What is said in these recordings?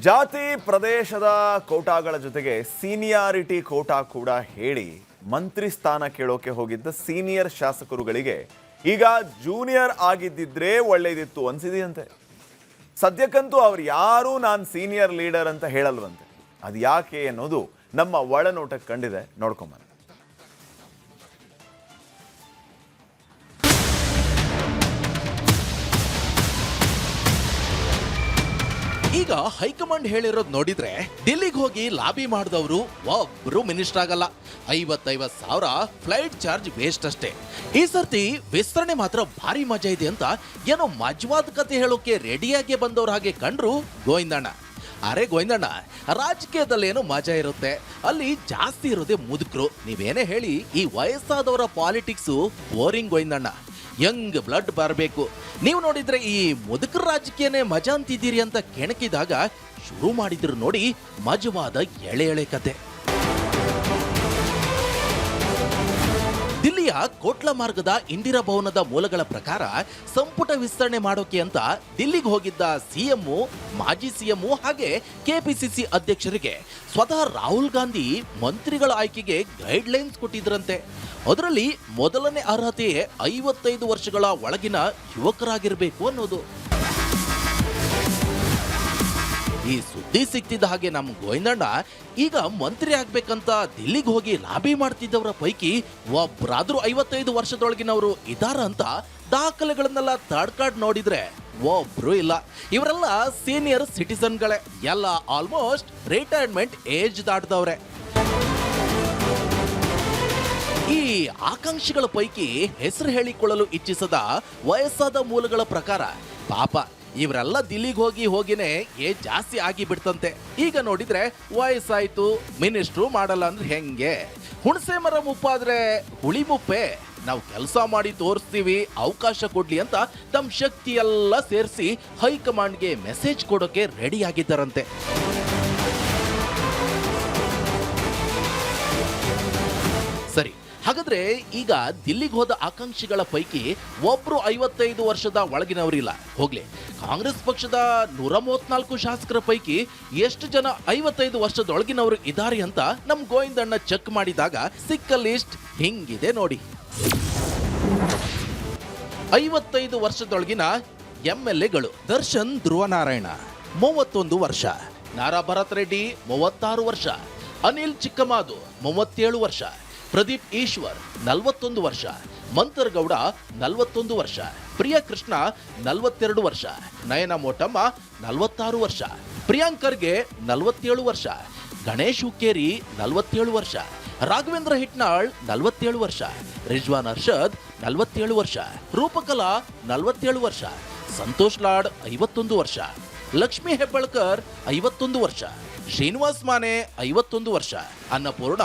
ಜಾತಿ ಪ್ರದೇಶದ ಕೋಟಾಗಳ ಜೊತೆಗೆ ಸೀನಿಯಾರಿಟಿ ಕೋಟಾ ಕೂಡ ಹೇಳಿ ಮಂತ್ರಿ ಸ್ಥಾನ ಕೇಳೋಕೆ ಹೋಗಿದ್ದ ಸೀನಿಯರ್ ಶಾಸಕರುಗಳಿಗೆ ಈಗ ಜೂನಿಯರ್ ಆಗಿದ್ದಿದ್ರೆ ಒಳ್ಳೆಯದಿತ್ತು ಅನ್ಸಿದೆಯಂತೆ. ಸದ್ಯಕ್ಕಂತೂ ಅವ್ರು ಯಾರೂ ನಾನು ಸೀನಿಯರ್ ಲೀಡರ್ ಅಂತ ಹೇಳಲ್ವಂತೆ. ಅದು ಯಾಕೆ ಅನ್ನೋದು ನಮ್ಮ ಒಳನೋಟಕ್ಕೆ ಕಂಡಿದೆ, ನೋಡ್ಕೊಂಬನ್ನಿ. ಈಗ ಹೈಕಮಾಂಡ್ ಹೇಳಿರೋದು ನೋಡಿದ್ರೆ ಡೆಲ್ಲಿಗೆ ಹೋಗಿ ಲಾಬಿ ಮಾಡಿದವರು ಒಬ್ರು ಮಿನಿಸ್ಟರ್ ಆಗಲ್ಲ. 50,000 ಫ್ಲೈಟ್ ಚಾರ್ಜ್ ವೇಸ್ಟ್ ಅಷ್ಟೇ. ಈ ಸರ್ತಿ ವಿಸ್ತರಣೆ ಮಾತ್ರ ಭಾರಿ ಮಜಾ ಇದೆ ಅಂತ ಏನೋ ಮಜವಾದ ಕತೆ ಹೇಳೋಕೆ ರೆಡಿಯಾಗಿ ಬಂದವ್ರ ಹಾಗೆ ಕಂಡ್ರು ಗೋವಿಂದಣ್ಣ. ಅರೆ ಗೋವಿಂದಣ್ಣ, ರಾಜಕೀಯದಲ್ಲೇನೋ ಮಜಾ ಇರುತ್ತೆ, ಅಲ್ಲಿ ಜಾಸ್ತಿ ಇರೋದೇ ಮುದುಕರು. ನೀವೇನೇ ಹೇಳಿ ಈ ವಯಸ್ಸಾದವರ politics boring Govindanna. Young blood ಬರಬೇಕು. ನೀವು ನೋಡಿದ್ರೆ ಈ ಮುದುಕರ ರಾಜಕೀಯನೇ ಮಜಾ ಅಂತಿದ್ದೀರಿ ಅಂತ ಕೆಣಕಿದಾಗ ಶುರು ಮಾಡಿದ್ರು ನೋಡಿ ಮಜವಾದ ಎಳೆ ಎಳೆ ಕತೆ. ದಿಲ್ಲಿಯ ಕೋಟ್ಲ ಮಾರ್ಗದ ಇಂದಿರಾ ಭವನದ ಮೂಲಗಳ ಪ್ರಕಾರ ಸಂಪುಟ ವಿಸ್ತರಣೆ ಮಾಡೋಕೆ ಅಂತ ದಿಲ್ಲಿಗೆ ಹೋಗಿದ್ದ ಸಿಎಂ, ಮಾಜಿ ಸಿಎಂ ಹಾಗೆ ಕೆಪಿಸಿಸಿ ಅಧ್ಯಕ್ಷರಿಗೆ ಸ್ವತಃ ರಾಹುಲ್ ಗಾಂಧಿ ಮಂತ್ರಿಗಳ ಆಯ್ಕೆಗೆ ಗೈಡ್ ಲೈನ್ಸ್ ಕೊಟ್ಟಿದ್ರಂತೆ. ಅದರಲ್ಲಿ ಮೊದಲನೇ ಅರ್ಹತೆ 55 ವರ್ಷಗಳ ಒಳಗಿನ ಯುವಕರಾಗಿರ್ಬೇಕು ಅನ್ನೋದು. ಈ ಸುದ್ದಿ ಸಿಕ್ತಿದ್ದ ಹಾಗೆ ನಮ್ಮ ಗೋವಿಂದಣ್ಣ ಈಗ ಮಂತ್ರಿ ಆಗ್ಬೇಕಂತ ದಿಲ್ಲಿಗೆ ಹೋಗಿ ಲಾಬಿ ಮಾಡ್ತಿದ್ದವರ ಪೈಕಿ ಒಬ್ಬರಾದ್ರೂ 55 ವರ್ಷದೊಳಗಿನವರು ಇದಾರ ಅಂತ ದಾಖಲೆಗಳನ್ನೆಲ್ಲ ತಡ್ಕಾಡ್ ನೋಡಿದ್ರೆ ಒಬ್ರು ಇಲ್ಲ. ಇವರೆಲ್ಲ ಸೀನಿಯರ್ ಸಿಟಿಸನ್ಗಳೇ, ಎಲ್ಲ ಆಲ್ಮೋಸ್ಟ್ ರಿಟೈರ್ಮೆಂಟ್ ಏಜ್ ದಾಟ್ದವ್ರೆ. ಈ ಆಕಾಂಕ್ಷಿಗಳ ಪೈಕಿ ಹೆಸರು ಹೇಳಿಕೊಳ್ಳಲು ಇಚ್ಛಿಸದ ವಯಸ್ಸಾದ ಮೂಲಗಳ ಪ್ರಕಾರ ಪಾಪ ಇವರೆಲ್ಲ ದಿಲ್ಲಿಗೆ ಹೋಗಿನೇ ಏಜ್ ಜಾಸ್ತಿ ಆಗಿ ಬಿಡ್ತಂತೆ. ಈಗ ನೋಡಿದ್ರೆ ವಯಸ್ಸಾಯ್ತು, ಮಿನಿಸ್ಟ್ರು ಮಾಡಲ್ಲ ಅಂದ್ರೆ ಹೆಂಗೆ? ಹುಣಸೆ ಮರ ಮುಪ್ಪಾದ್ರೆ ಹುಳಿ ಮುಪ್ಪೆ. ನಾವು ಕೆಲಸ ಮಾಡಿ ತೋರಿಸ್ತೀವಿ, ಅವಕಾಶ ಕೊಡ್ಲಿ ಅಂತ ತಮ್ಮ ಶಕ್ತಿ ಎಲ್ಲ ಸೇರಿಸಿ ಹೈಕಮಾಂಡ್ಗೆ ಮೆಸೇಜ್ ಕೊಡೋಕೆ ರೆಡಿ ಆಗಿದ್ದಾರಂತೆ. ಸರಿ, ಹಾಗಾದ್ರೆ ಈಗ ದಿಲ್ಲಿಗೆ ಹೋದ ಆಕಾಂಕ್ಷಿಗಳ ಪೈಕಿ ಒಬ್ರು 55 ವರ್ಷದ ಒಳಗಿನವರಿಲ್ಲ. ಹೋಗ್ಲಿ, ಕಾಂಗ್ರೆಸ್ ಪಕ್ಷದ 134 ಶಾಸಕರ ಪೈಕಿ ಎಷ್ಟು ಜನ 55 ವರ್ಷದೊಳಗಿನವರು ಇದ್ದಾರೆ ಅಂತ ನಮ್ ಗೋವಿಂದಣ್ಣ ಚೆಕ್ ಮಾಡಿದಾಗ ಸಿಕ್ಕ ಲಿಸ್ಟ್ ಹಿಂಗಿದೆ ನೋಡಿ. 55 ವರ್ಷದೊಳಗಿನ ಎಂಎಲ್ಎಗಳು: ದರ್ಶನ್ ಧ್ರುವನಾರಾಯಣ 31 ವರ್ಷ, ನಾರಾ ಭರತ್ ರೆಡ್ಡಿ 36 ವರ್ಷ, ಅನಿಲ್ ಚಿಕ್ಕಮಾದು 37 ವರ್ಷ, ಪ್ರದೀಪ್ ಈಶ್ವರ್ 41 ವರ್ಷ, ಮಂತರ್ಗೌಡ 41 ವರ್ಷ, ಪ್ರಿಯಾ ಕೃಷ್ಣ 42 ವರ್ಷ, ನಯನ ಮೋಟಮ್ಮ 46 ವರ್ಷ, ಪ್ರಿಯಾಂಕ್ ಖರ್ಗೆ 47 ವರ್ಷ, ಗಣೇಶ್ ಹುಕ್ಕೇರಿ 47 ವರ್ಷ, ರಾಘವೇಂದ್ರ ಹಿಟ್ನಾಳ್ 47 ವರ್ಷ, ರಿಜ್ವಾನ್ ಅರ್ಷದ್ 47 ವರ್ಷ, ರೂಪಕಲಾ 47 ವರ್ಷ, ಸಂತೋಷ್ ಲಾಡ್ 51 ವರ್ಷ, ಲಕ್ಷ್ಮಿ ಹೆಬ್ಬಳ್ಕರ್ 51 ವರ್ಷ, ಶ್ರೀನಿವಾಸ್ ಮಾನೆ 51 ವರ್ಷ, ಅನ್ನಪೂರ್ಣ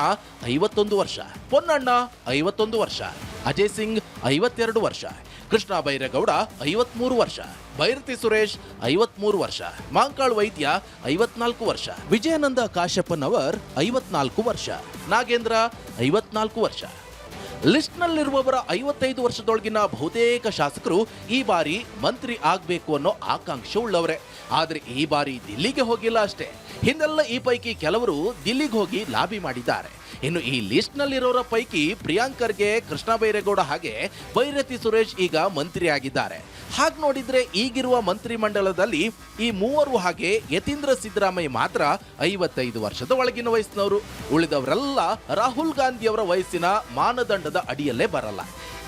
51 ವರ್ಷ, ಪೊನ್ನಣ್ಣ 51 ವರ್ಷ, ಅಜಯ್ ಸಿಂಗ್ 52 ವರ್ಷ, ಕೃಷ್ಣ ಬೈರೇಗೌಡ 53 ವರ್ಷ, ಭೈರತಿ ಸುರೇಶ್ 53 ವರ್ಷ, ಮಾಂಕಾಳ್ ವೈದ್ಯ 54 ವರ್ಷ, ವಿಜಯಾನಂದ ಕಾಶ್ಯಪ್ಪನವರ್ 54 ವರ್ಷ, ನಾಗೇಂದ್ರ 54 ವರ್ಷ. ಲಿಸ್ಟ್ ನಲ್ಲಿರುವವರ 55 ವರ್ಷದೊಳಗಿನ ಬಹುತೇಕ ಶಾಸಕರು ಈ ಬಾರಿ ಮಂತ್ರಿ ಆಗ್ಬೇಕು ಅನ್ನೋ ಆಕಾಂಕ್ಷೆ ಉಳ್ಳವರೇ. ಆದ್ರೆ ಈ ಬಾರಿ ದಿಲ್ಲಿಗೆ ಹೋಗಿಲ್ಲ ಅಷ್ಟೇ, ಹಿಂದೆಲ್ಲ ಈ ಪೈಕಿ ಕೆಲವರು ದಿಲ್ಲಿಗೆ ಹೋಗಿ ಲಾಬಿ ಮಾಡಿದ್ದಾರೆ. ಇನ್ನು ಈ ಲಿಸ್ಟ್ ನಲ್ಲಿರೋರ ಪೈಕಿ ಪ್ರಿಯಾಂಕ್ ಖರ್ಗೆ, ಕೃಷ್ಣ ಬೈರೇಗೌಡ ಹಾಗೆ ಭೈರತಿ ಸುರೇಶ್ ಈಗ ಮಂತ್ರಿ ಆಗಿದ್ದಾರೆ. ಹಾಗೆ ನೋಡಿದ್ರೆ ಈಗಿರುವ ಮಂತ್ರಿ ಮಂಡಲದಲ್ಲಿ ಈ ಮೂವರು ಹಾಗೆ ಯತೀಂದ್ರ ಸಿದ್ದರಾಮಯ್ಯ ಮಾತ್ರ 55 ವರ್ಷದ ಒಳಗಿನ ವಯಸ್ಸಿನವರು. ಉಳಿದವರೆಲ್ಲ ರಾಹುಲ್ ಗಾಂಧಿ ಅವರ ವಯಸ್ಸಿನ ಮಾನದಂಡದ ಅಡಿಯಲ್ಲೇ ಬರಲ್ಲ.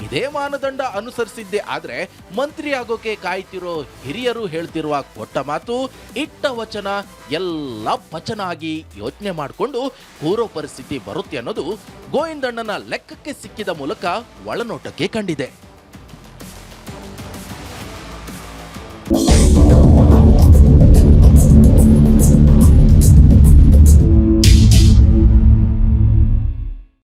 ಇದೇ ಮಾನದಂಡ ಅನುಸರಿಸಿದ್ದೇ ಆದ್ರೆ ಮಂತ್ರಿ ಆಗೋಕೆ ಕಾಯ್ತಿರೋ ಹಿರಿಯರು ಹೇಳ್ತಿರುವ ಕೊಟ್ಟ ಮಾತು, ಇಟ್ಟ ವಚನ ಎಲ್ಲ ಪಚನ ಆಗಿ ಯೋಚನೆ ಮಾಡಿಕೊಂಡು ಕೂರೋ ಪರಿಸ್ಥಿತಿ ಬರುತ್ತೆ ಅನ್ನೋದು ಗೋವಿಂದಣ್ಣನ ಲೆಕ್ಕಕ್ಕೆ ಸಿಕ್ಕಿದ ಮೂಲಕ ಒಳನೋಟಕ್ಕೆ ಕಂಡಿದೆ.